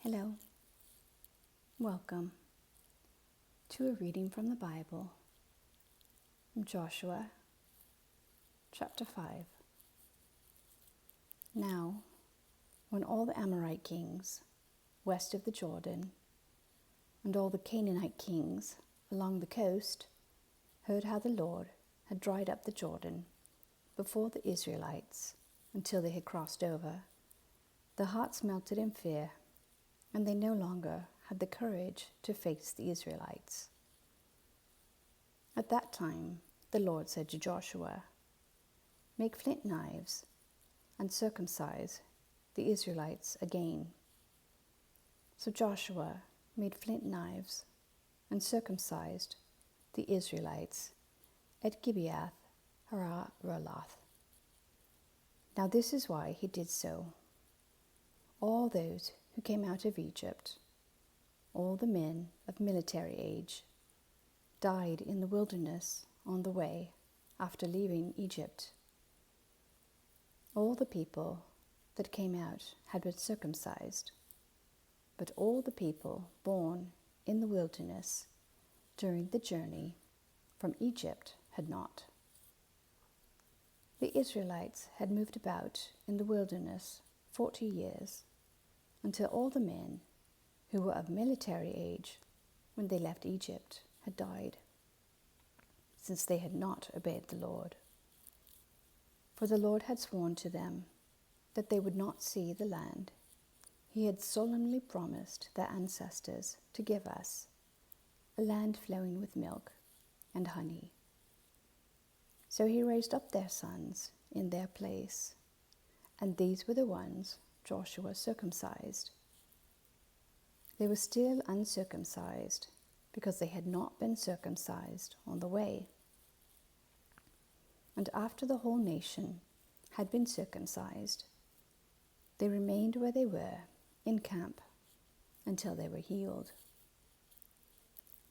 Hello, welcome to a reading from the Bible, Joshua chapter 5. Now, when all the Amorite kings west of the Jordan and all the Canaanite kings along the coast heard how the Lord had dried up the Jordan before the Israelites until they had crossed over, their hearts melted in fear, and they no longer had the courage to face the Israelites. At that time, the Lord said to Joshua, "Make flint knives and circumcise the Israelites again." So Joshua made flint knives and circumcised the Israelites at Gibeath Hararaloth. Now this is why he did so. All those who came out of Egypt, all the men of military age, died in the wilderness on the way after leaving Egypt. All the people that came out had been circumcised, but all the people born in the wilderness during the journey from Egypt had not. The Israelites had moved about in the wilderness 40 years, until all the men who were of military age when they left Egypt had died, since they had not obeyed the Lord. For the Lord had sworn to them that they would not see the land he had solemnly promised their ancestors to give us, a land flowing with milk and honey. So he raised up their sons in their place, and these were the ones Joshua circumcised. They were still uncircumcised because they had not been circumcised on the way. And after the whole nation had been circumcised, they remained where they were in camp until they were healed.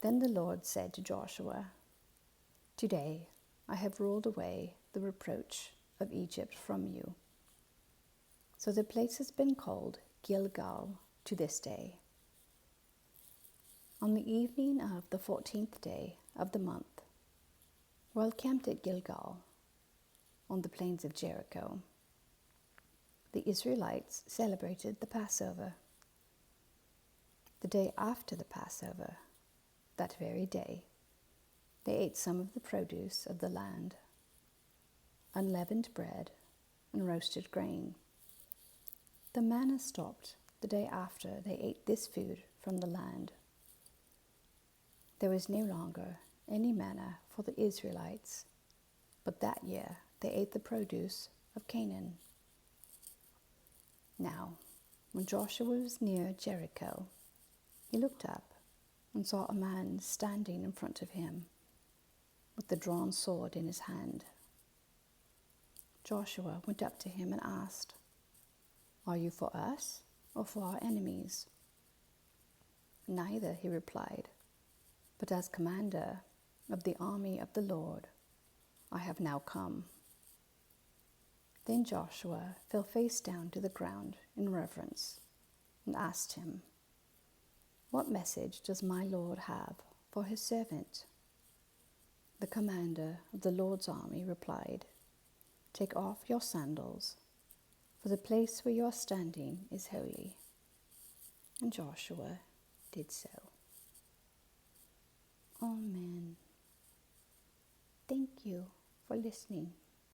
Then the Lord said to Joshua, "Today I have rolled away the reproach of Egypt from you." So the place has been called Gilgal to this day. On the evening of the 14th day of the month, while camped at Gilgal, on the plains of Jericho, the Israelites celebrated the Passover. The day after the Passover, that very day, they ate some of the produce of the land, unleavened bread and roasted grain. The manna stopped the day after they ate this food from the land. There was no longer any manna for the Israelites, but that year they ate the produce of Canaan. Now, when Joshua was near Jericho, he looked up and saw a man standing in front of him with the drawn sword in his hand. Joshua went up to him and asked, "Are you for us or for our enemies?" "Neither," he replied, "but as commander of the army of the Lord, I have now come." Then Joshua fell face down to the ground in reverence and asked him, "What message does my Lord have for his servant?" The commander of the Lord's army replied, "Take off your sandals, for the place where you are standing is holy." And Joshua did so. Amen. Thank you for listening.